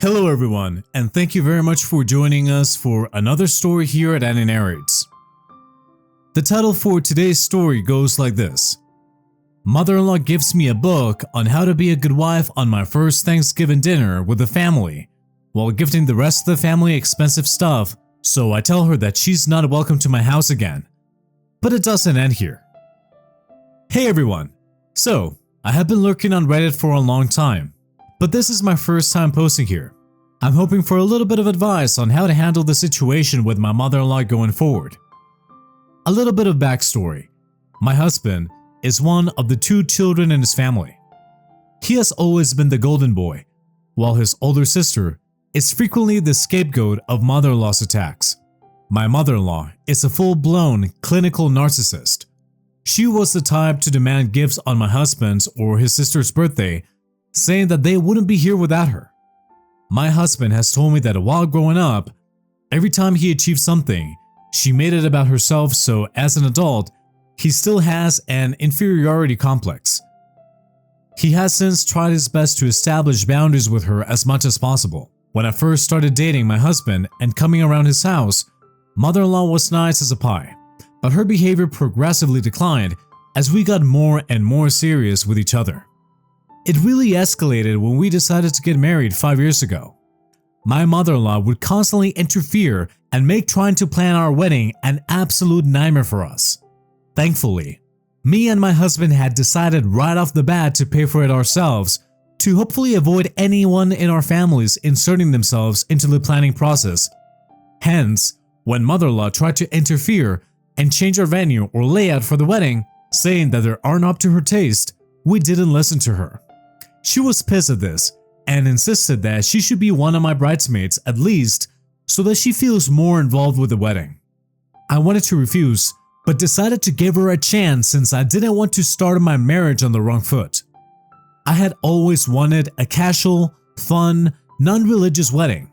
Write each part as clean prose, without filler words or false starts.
Hello everyone, and thank you very much for joining us for another story here at Annie Narrates. The title for today's story goes like this. Mother-in-law gives me a book on how to be a good wife on my first Thanksgiving dinner with the family, while gifting the rest of the family expensive stuff, so I tell her that she's not welcome to my house again. But it doesn't end here. Hey everyone! So, I have been lurking on Reddit for a long time, but this is my first time posting here. I'm hoping for a little bit of advice on how to handle the situation with my mother-in-law going forward. A little bit of backstory. My husband is one of the 2 children in his family. He has always been the golden boy, while his older sister is frequently the scapegoat of mother-in-law's attacks. My mother-in-law is a full-blown clinical narcissist. She was the type to demand gifts on my husband's or his sister's birthday, saying that they wouldn't be here without her. My husband has told me that while growing up, every time he achieved something, she made it about herself, so as an adult, he still has an inferiority complex. He has since tried his best to establish boundaries with her as much as possible. When I first started dating my husband and coming around his house, mother-in-law was nice as a pie, but her behavior progressively declined as we got more and more serious with each other. It really escalated when we decided to get married 5 years ago. My mother-in-law would constantly interfere and make trying to plan our wedding an absolute nightmare for us. Thankfully, me and my husband had decided right off the bat to pay for it ourselves to hopefully avoid anyone in our families inserting themselves into the planning process. Hence, when mother-in-law tried to interfere and change our venue or layout for the wedding, saying that they aren't up to her taste, we didn't listen to her. She was pissed at this and insisted that she should be one of my bridesmaids at least so that she feels more involved with the wedding. I wanted to refuse, but decided to give her a chance since I didn't want to start my marriage on the wrong foot. I had always wanted a casual, fun, non-religious wedding.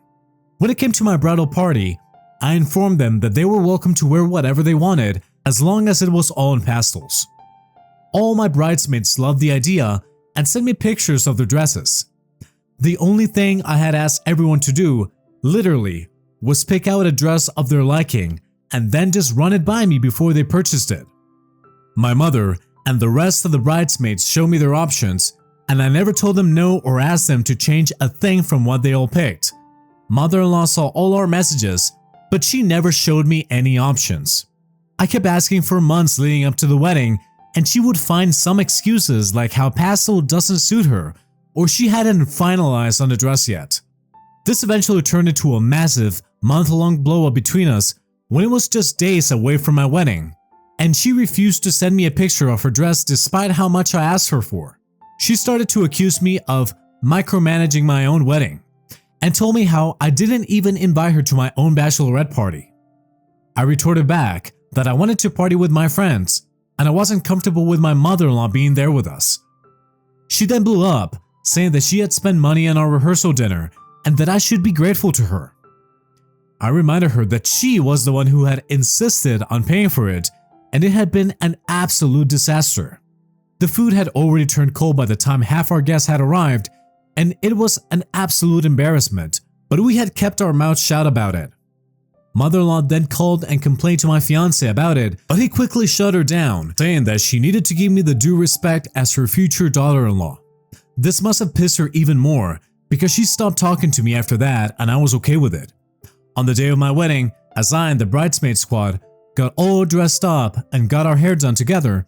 When it came to my bridal party, I informed them that they were welcome to wear whatever they wanted as long as it was all in pastels. All my bridesmaids loved the idea and sent me pictures of their dresses. The only thing I had asked everyone to do, literally, was pick out a dress of their liking and then just run it by me before they purchased it. My mother and the rest of the bridesmaids showed me their options, and I never told them no or asked them to change a thing from what they all picked. Mother-in-law saw all our messages, but she never showed me any options. I kept asking for months leading up to the wedding, and she would find some excuses like how pastel doesn't suit her or she hadn't finalized on the dress yet. This eventually turned into a massive, month-long blow-up between us when it was just days away from my wedding, and she refused to send me a picture of her dress despite how much I asked her for. She started to accuse me of micromanaging my own wedding and told me how I didn't even invite her to my own bachelorette party. I retorted back that I wanted to party with my friends and I wasn't comfortable with my mother-in-law being there with us. She then blew up, saying that she had spent money on our rehearsal dinner and that I should be grateful to her. I reminded her that she was the one who had insisted on paying for it, and it had been an absolute disaster. The food had already turned cold by the time half our guests had arrived, and it was an absolute embarrassment, but we had kept our mouths shut about it. Mother-in-law then called and complained to my fiancé about it, but he quickly shut her down, saying that she needed to give me the due respect as her future daughter-in-law. This must have pissed her even more because she stopped talking to me after that and I was okay with it. On the day of my wedding, as I and the bridesmaid squad got all dressed up and got our hair done together,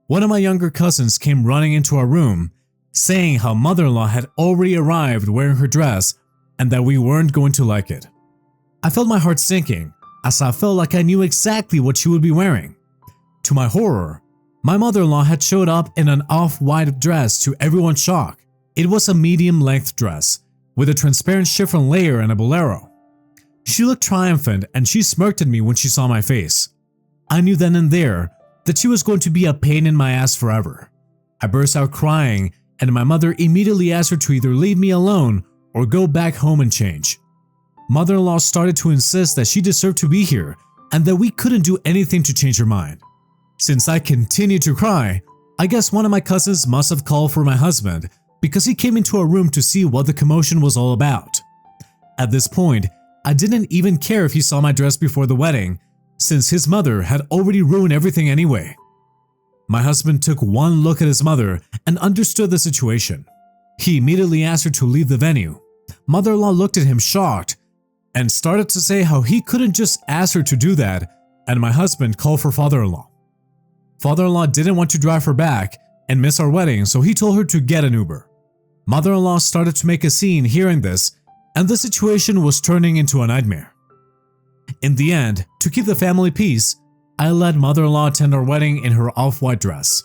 one of my younger cousins came running into our room, saying how mother-in-law had already arrived wearing her dress and that we weren't going to like it. I felt my heart sinking, as I felt like I knew exactly what she would be wearing. To my horror, my mother-in-law had showed up in an off-white dress to everyone's shock. It was a medium-length dress, with a transparent chiffon layer and a bolero. She looked triumphant and she smirked at me when she saw my face. I knew then and there that she was going to be a pain in my ass forever. I burst out crying and my mother immediately asked her to either leave me alone or go back home and change. Mother-in-law started to insist that she deserved to be here and that we couldn't do anything to change her mind. Since I continued to cry, I guess one of my cousins must have called for my husband because he came into our room to see what the commotion was all about. At this point, I didn't even care if he saw my dress before the wedding, since his mother had already ruined everything anyway. My husband took one look at his mother and understood the situation. He immediately asked her to leave the venue. Mother-in-law looked at him shocked and started to say how he couldn't just ask her to do that, and my husband called for father-in-law. Father-in-law didn't want to drive her back and miss our wedding, so he told her to get an Uber. Mother-in-law started to make a scene hearing this, and the situation was turning into a nightmare. In the end, to keep the family peace, I let mother-in-law attend our wedding in her off-white dress.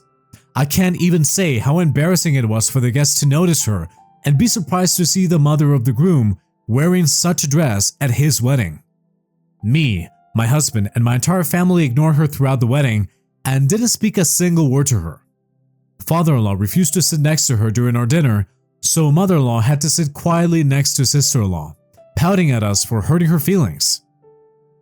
I can't even say how embarrassing it was for the guests to notice her and be surprised to see the mother of the groom wearing such a dress at his wedding. Me, my husband, and my entire family ignored her throughout the wedding and didn't speak a single word to her. Father-in-law refused to sit next to her during our dinner, so mother-in-law had to sit quietly next to sister-in-law, pouting at us for hurting her feelings.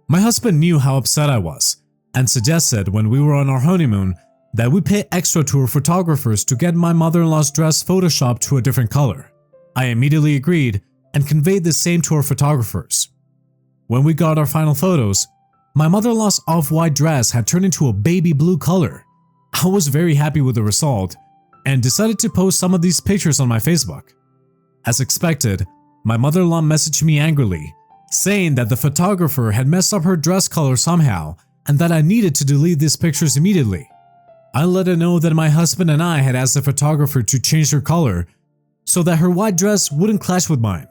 My husband knew how upset I was and suggested when we were on our honeymoon that we pay extra to our photographers to get my mother-in-law's dress photoshopped to a different color. I immediately agreed and conveyed the same to our photographers. When we got our final photos, my mother-in-law's off-white dress had turned into a baby blue color. I was very happy with the result and decided to post some of these pictures on my Facebook. As expected, my mother-in-law messaged me angrily, saying that the photographer had messed up her dress color somehow and that I needed to delete these pictures immediately. I let her know that my husband and I had asked the photographer to change her color so that her white dress wouldn't clash with mine.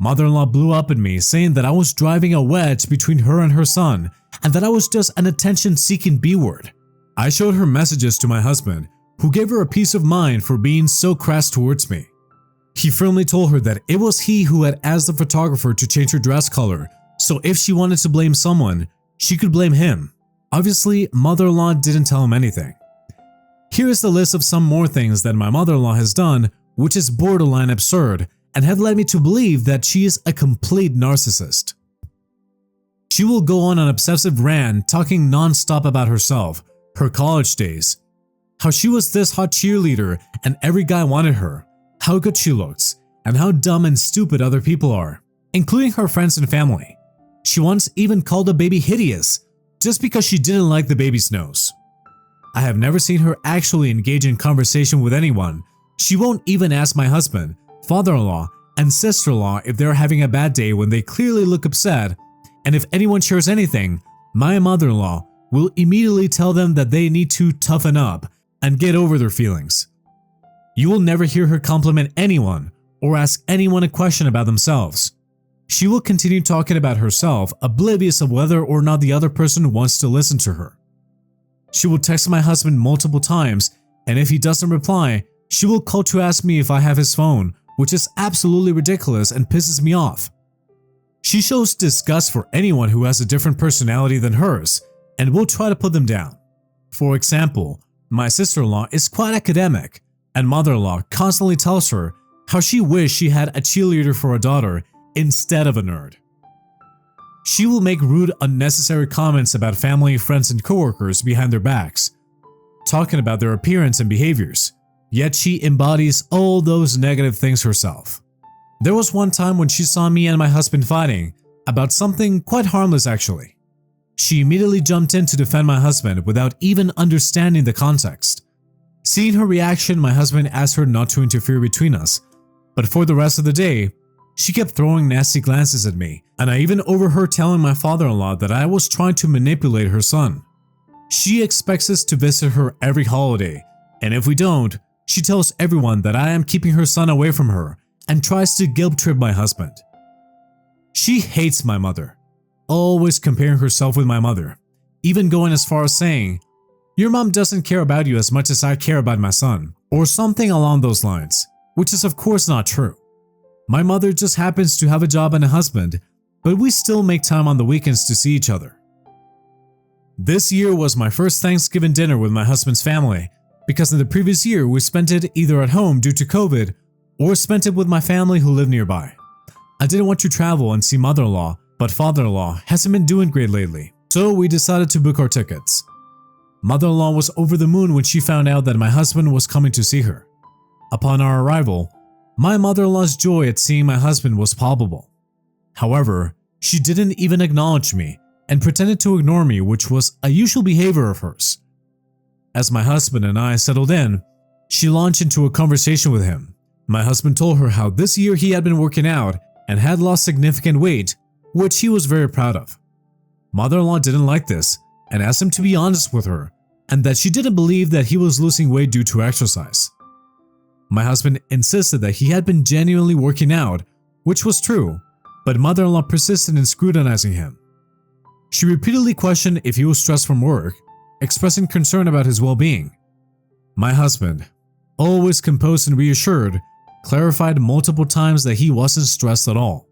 Mother-in-law blew up at me, saying that I was driving a wedge between her and her son and that I was just an attention-seeking B-word. I showed her messages to my husband, who gave her a peace of mind for being so crass towards me. He firmly told her that it was he who had asked the photographer to change her dress color, so if she wanted to blame someone, she could blame him. Obviously, mother-in-law didn't tell him anything. Here is the list of some more things that my mother-in-law has done, which is borderline absurd and have led me to believe that she is a complete narcissist. She will go on an obsessive rant talking non-stop about herself, her college days, how she was this hot cheerleader and every guy wanted her, how good she looks, and how dumb and stupid other people are, including her friends and family. She once even called a baby hideous just because she didn't like the baby's nose. I have never seen her actually engage in conversation with anyone. She won't even ask my husband, father-in-law, and sister-in-law if they're having a bad day when they clearly look upset, and if anyone shares anything, my mother-in-law will immediately tell them that they need to toughen up and get over their feelings. You will never hear her compliment anyone or ask anyone a question about themselves. She will continue talking about herself, oblivious of whether or not the other person wants to listen to her. She will text my husband multiple times, and if he doesn't reply, she will call to ask me if I have his phone, which is absolutely ridiculous and pisses me off. She shows disgust for anyone who has a different personality than hers and will try to put them down. For example, my sister-in-law is quite academic, and mother-in-law constantly tells her how she wished she had a cheerleader for a daughter instead of a nerd. She will make rude, unnecessary comments about family, friends, and coworkers behind their backs, talking about their appearance and behaviors, yet she embodies all those negative things herself. There was one time when she saw me and my husband fighting about something quite harmless actually. She immediately jumped in to defend my husband without even understanding the context. Seeing her reaction, my husband asked her not to interfere between us, but for the rest of the day, she kept throwing nasty glances at me, and I even overheard telling my father-in-law that I was trying to manipulate her son. She expects us to visit her every holiday, and if we don't, she tells everyone that I am keeping her son away from her and tries to guilt-trip my husband. She hates my mother, always comparing herself with my mother, even going as far as saying, "Your mom doesn't care about you as much as I care about my son," or something along those lines, which is of course not true. My mother just happens to have a job and a husband, but we still make time on the weekends to see each other. This year was my first Thanksgiving dinner with my husband's family, because in the previous year we spent it either at home due to COVID or spent it with my family who live nearby. I didn't want to travel and see mother-in-law, but father-in-law hasn't been doing great lately, so we decided to book our tickets. Mother-in-law was over the moon when she found out that my husband was coming to see her. Upon our arrival, my mother-in-law's joy at seeing my husband was palpable. However, she didn't even acknowledge me and pretended to ignore me, which was a usual behavior of hers. As my husband and I settled in, she launched into a conversation with him. My husband told her how this year he had been working out and had lost significant weight, which he was very proud of. Mother-in-law didn't like this and asked him to be honest with her and that she didn't believe that he was losing weight due to exercise. My husband insisted that he had been genuinely working out, which was true, but mother-in-law persisted in scrutinizing him. She repeatedly questioned if he was stressed from work, expressing concern about his well-being. My husband, always composed and reassured, clarified multiple times that he wasn't stressed at all.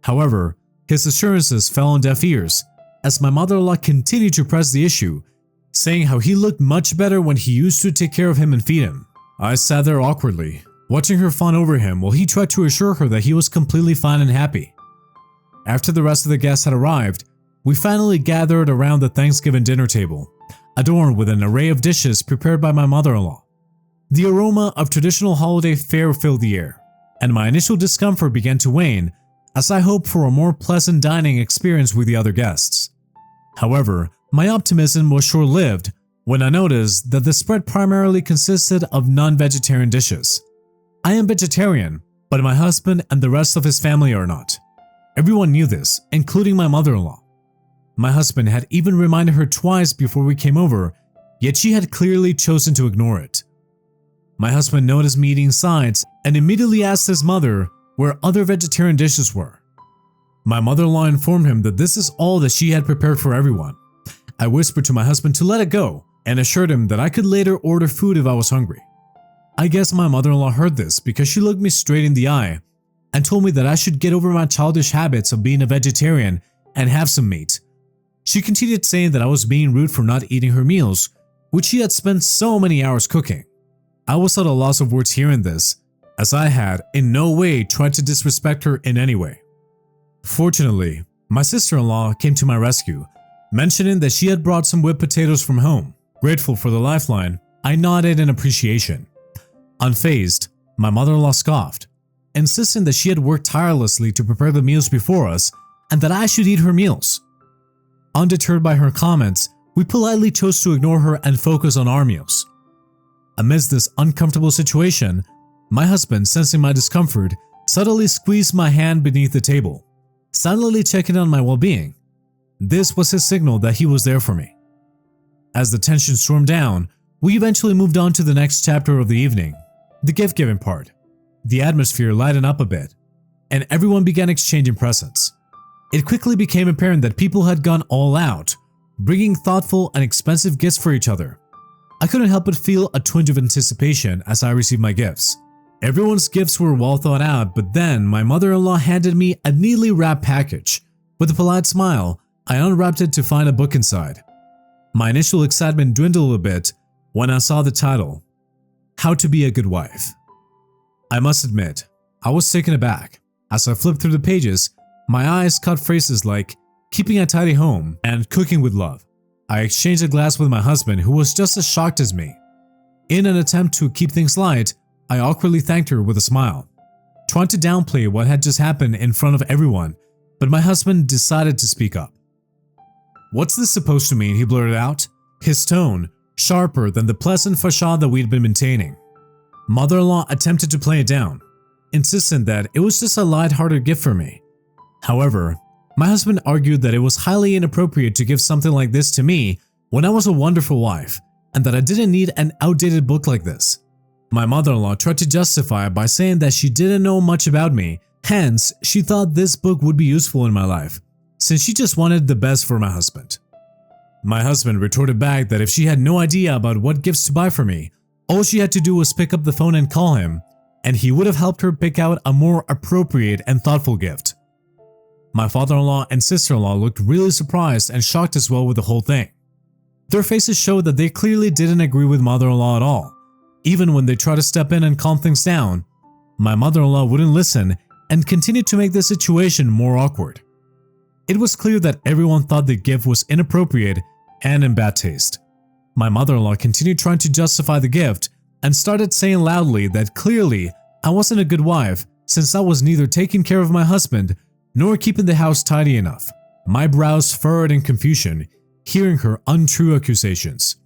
However, his assurances fell on deaf ears as my mother-in-law continued to press the issue, saying how he looked much better when he used to take care of him and feed him. I sat there awkwardly, watching her fawn over him while he tried to assure her that he was completely fine and happy. After the rest of the guests had arrived, we finally gathered around the Thanksgiving dinner table, adorned with an array of dishes prepared by my mother-in-law. The aroma of traditional holiday fare filled the air, and my initial discomfort began to wane as I hoped for a more pleasant dining experience with the other guests. However, my optimism was short-lived when I noticed that the spread primarily consisted of non-vegetarian dishes. I am vegetarian, but my husband and the rest of his family are not. Everyone knew this, including my mother-in-law. My husband had even reminded her twice before we came over, yet she had clearly chosen to ignore it. My husband noticed me eating sides and immediately asked his mother where other vegetarian dishes were. My mother-in-law informed him that this is all that she had prepared for everyone. I whispered to my husband to let it go and assured him that I could later order food if I was hungry. I guess my mother-in-law heard this because she looked me straight in the eye and told me that I should get over my childish habits of being a vegetarian and have some meat. She continued saying that I was being rude for not eating her meals, which she had spent so many hours cooking. I was at a loss of words hearing this, as I had in no way tried to disrespect her in any way. Fortunately, my sister-in-law came to my rescue, mentioning that she had brought some whipped potatoes from home. Grateful for the lifeline, I nodded in appreciation. Unfazed, my mother-in-law scoffed, insisting that she had worked tirelessly to prepare the meals before us and that I should eat her meals. Undeterred by her comments, we politely chose to ignore her and focus on our meals. Amidst this uncomfortable situation, my husband, sensing my discomfort, subtly squeezed my hand beneath the table, silently checking on my well-being. This was his signal that he was there for me. As the tension stormed down, we eventually moved on to the next chapter of the evening, the gift-giving part. The atmosphere lightened up a bit, and everyone began exchanging presents. It quickly became apparent that people had gone all out, bringing thoughtful and expensive gifts for each other. I couldn't help but feel a twinge of anticipation as I received my gifts. Everyone's gifts were well thought out, but then my mother-in-law handed me a neatly wrapped package. With a polite smile, I unwrapped it to find a book inside. My initial excitement dwindled a bit when I saw the title, How to Be a Good Wife. I must admit, I was taken aback. As I flipped through the pages, my eyes caught phrases like keeping a tidy home and cooking with love. I exchanged a glass with my husband, who was just as shocked as me. In an attempt to keep things light, I awkwardly thanked her with a smile, trying to downplay what had just happened in front of everyone, but my husband decided to speak up. "What's this supposed to mean?" he blurted out, his tone sharper than the pleasant facade that we'd been maintaining. Mother-in-law attempted to play it down, insisting that it was just a light-hearted gift for me. However, my husband argued that it was highly inappropriate to give something like this to me when I was a wonderful wife, and that I didn't need an outdated book like this. My mother-in-law tried to justify it by saying that she didn't know much about me, hence she thought this book would be useful in my life, since she just wanted the best for my husband. My husband retorted back that if she had no idea about what gifts to buy for me, all she had to do was pick up the phone and call him, and he would have helped her pick out a more appropriate and thoughtful gift. My father-in-law and sister-in-law looked really surprised and shocked as well with the whole thing. Their faces showed that they clearly didn't agree with mother-in-law at all. Even when they tried to step in and calm things down, my mother-in-law wouldn't listen and continued to make the situation more awkward. It was clear that everyone thought the gift was inappropriate and in bad taste. My mother-in-law continued trying to justify the gift and started saying loudly that clearly I wasn't a good wife since I was neither taking care of my husband nor keeping the house tidy enough. My brows furrowed in confusion, hearing her untrue accusations.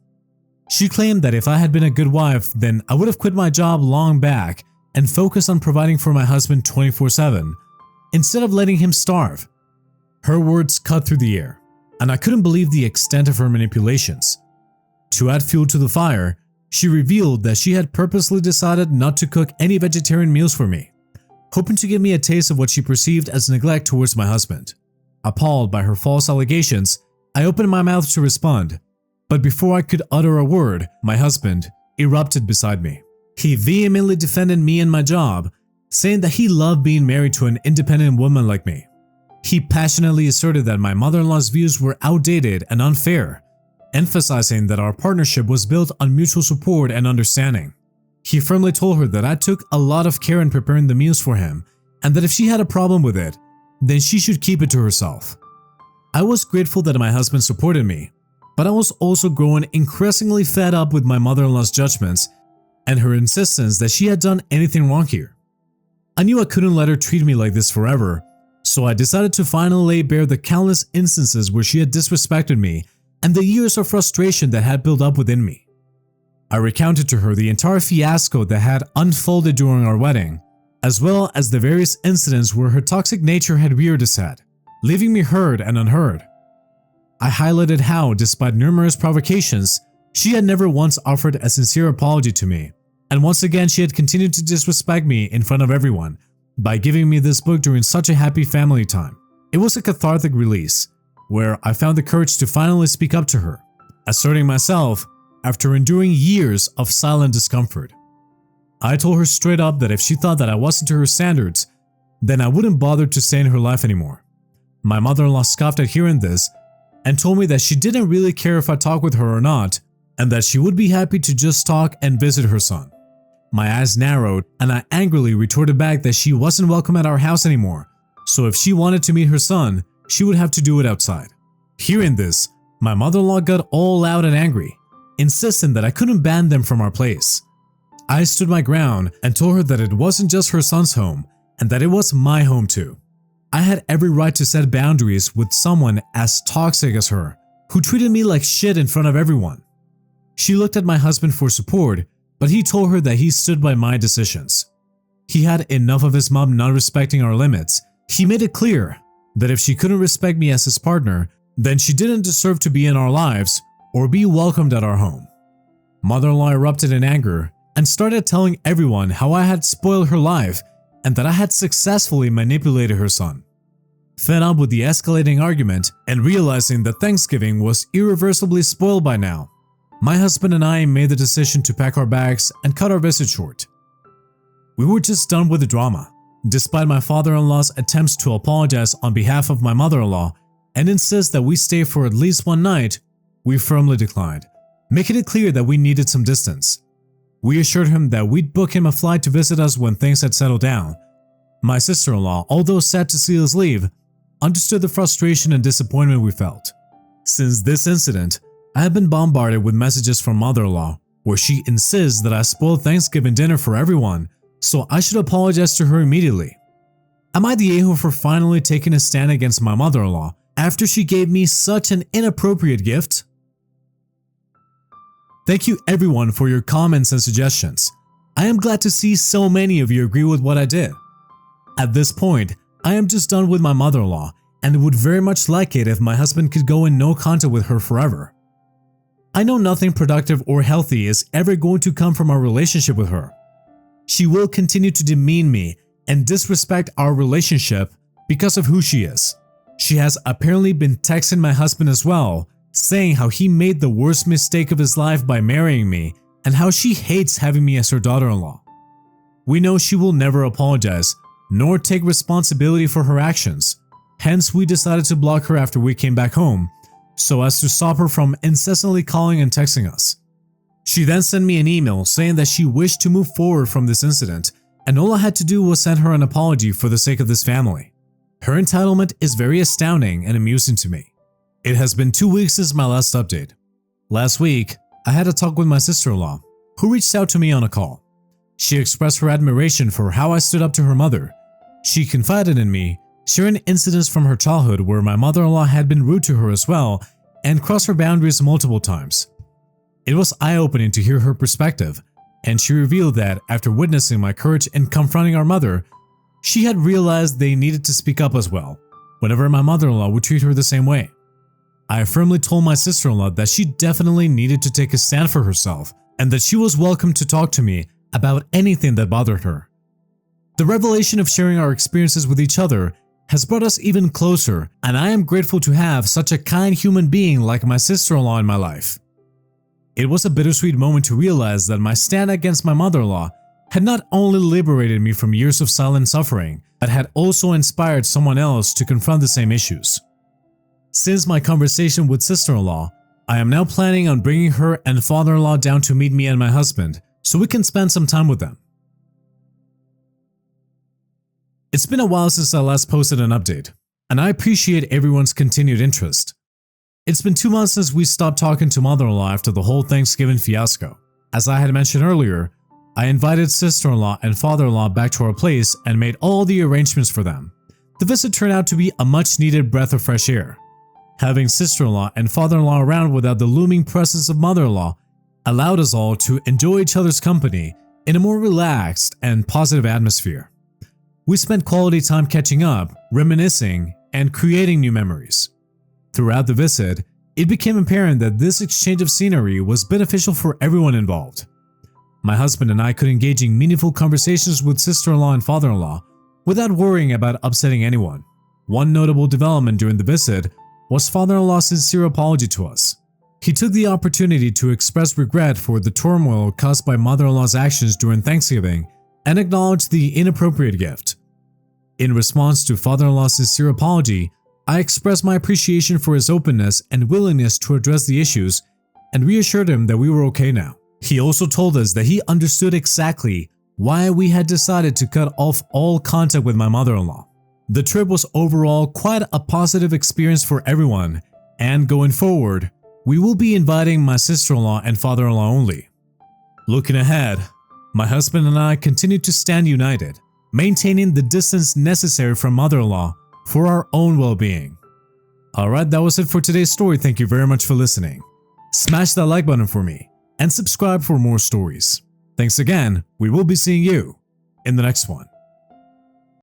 She claimed that if I had been a good wife, then I would have quit my job long back and focused on providing for my husband 24/7, instead of letting him starve. Her words cut through the air, and I couldn't believe the extent of her manipulations. To add fuel to the fire, she revealed that she had purposely decided not to cook any vegetarian meals for me, hoping to give me a taste of what she perceived as neglect towards my husband. Appalled by her false allegations, I opened my mouth to respond, but before I could utter a word, my husband erupted beside me. He vehemently defended me and my job, saying that he loved being married to an independent woman like me. He passionately asserted that my mother-in-law's views were outdated and unfair, emphasizing that our partnership was built on mutual support and understanding. He firmly told her that I took a lot of care in preparing the meals for him, and that if she had a problem with it, then she should keep it to herself. I was grateful that my husband supported me, but I was also growing increasingly fed up with my mother-in-law's judgments and her insistence that she had done anything wrong here. I knew I couldn't let her treat me like this forever, so I decided to finally lay bare the countless instances where she had disrespected me and the years of frustration that had built up within me. I recounted to her the entire fiasco that had unfolded during our wedding, as well as the various incidents where her toxic nature had reared its head, leaving me hurt and unheard. I highlighted how, despite numerous provocations, she had never once offered a sincere apology to me, and once again she had continued to disrespect me in front of everyone by giving me this book during such a happy family time. It was a cathartic release, where I found the courage to finally speak up to her, asserting myself after enduring years of silent discomfort. I told her straight up that if she thought that I wasn't to her standards, then I wouldn't bother to stay in her life anymore. My mother-in-law scoffed at hearing this and told me that she didn't really care if I talked with her or not, and that she would be happy to just talk and visit her son. My eyes narrowed, and I angrily retorted back that she wasn't welcome at our house anymore, so if she wanted to meet her son, she would have to do it outside. Hearing this, my mother-in-law got all loud and angry, insisting that I couldn't ban them from our place. I stood my ground and told her that it wasn't just her son's home, and that it was my home too. I had every right to set boundaries with someone as toxic as her, who treated me like shit in front of everyone. She looked at my husband for support, but he told her that he stood by my decisions. He had enough of his mom not respecting our limits. He made it clear that if she couldn't respect me as his partner, then she didn't deserve to be in our lives or be welcomed at our home. Mother-in-law erupted in anger and started telling everyone how I had spoiled her life and that I had successfully manipulated her son. Fed up with the escalating argument and realizing that Thanksgiving was irreversibly spoiled by now, my husband and I made the decision to pack our bags and cut our visit short. We were just done with the drama. Despite my father-in-law's attempts to apologize on behalf of my mother-in-law and insist that we stay for at least one night, we firmly declined, making it clear that we needed some distance. We assured him that we'd book him a flight to visit us when things had settled down. My sister-in-law, although sad to see us leave, understood the frustration and disappointment we felt. Since this incident, I have been bombarded with messages from mother-in-law where she insists that I spoiled Thanksgiving dinner for everyone, so I should apologize to her immediately. Am I the a-hole for finally taking a stand against my mother-in-law after she gave me such an inappropriate gift? Thank you everyone for your comments and suggestions. I am glad to see so many of you agree with what I did. At this point, I am just done with my mother-in-law and would very much like it if my husband could go in no contact with her forever. I know nothing productive or healthy is ever going to come from our relationship with her. She will continue to demean me and disrespect our relationship because of who she is. She has apparently been texting my husband as well, saying how he made the worst mistake of his life by marrying me and how she hates having me as her daughter-in-law. We know she will never apologize nor take responsibility for her actions. Hence, we decided to block her after we came back home, so as to stop her from incessantly calling and texting us. She then sent me an email saying that she wished to move forward from this incident, and all I had to do was send her an apology for the sake of this family. Her entitlement is very astounding and amusing to me. It has been 2 weeks since my last update. Last week, I had a talk with my sister-in-law, who reached out to me on a call. She expressed her admiration for how I stood up to her mother. She confided in me sharing incidents from her childhood where my mother-in-law had been rude to her as well and crossed her boundaries multiple times. It was eye-opening to hear her perspective, and she revealed that after witnessing my courage in confronting our mother, she had realized they needed to speak up as well, whenever my mother-in-law would treat her the same way. I firmly told my sister-in-law that she definitely needed to take a stand for herself and that she was welcome to talk to me about anything that bothered her. The revelation of sharing our experiences with each other has brought us even closer, and I am grateful to have such a kind human being like my sister-in-law in my life. It was a bittersweet moment to realize that my stand against my mother-in-law had not only liberated me from years of silent suffering, but had also inspired someone else to confront the same issues. Since my conversation with sister-in-law, I am now planning on bringing her and father-in-law down to meet me and my husband so we can spend some time with them. It's been a while since I last posted an update, and I appreciate everyone's continued interest. It's been 2 months since we stopped talking to mother-in-law after the whole Thanksgiving fiasco. As I had mentioned earlier, I invited sister-in-law and father-in-law back to our place and made all the arrangements for them. The visit turned out to be a much-needed breath of fresh air. Having sister-in-law and father-in-law around without the looming presence of mother-in-law allowed us all to enjoy each other's company in a more relaxed and positive atmosphere. We spent quality time catching up, reminiscing, and creating new memories. Throughout the visit, it became apparent that this exchange of scenery was beneficial for everyone involved. My husband and I could engage in meaningful conversations with sister-in-law and father-in-law without worrying about upsetting anyone. One notable development during the visit was father-in-law's sincere apology to us. He took the opportunity to express regret for the turmoil caused by mother-in-law's actions during Thanksgiving and acknowledged the inappropriate gift. In response to father-in-law's sincere apology, I expressed my appreciation for his openness and willingness to address the issues and reassured him that we were okay now. He also told us that he understood exactly why we had decided to cut off all contact with my mother-in-law. The trip was overall quite a positive experience for everyone, and going forward, we will be inviting my sister-in-law and father-in-law only. Looking ahead, my husband and I continue to stand united, maintaining the distance necessary from mother-in-law for our own well-being. Alright, that was it for today's story. Thank you very much for listening. Smash that like button for me and subscribe for more stories. Thanks again. We will be seeing you in the next one.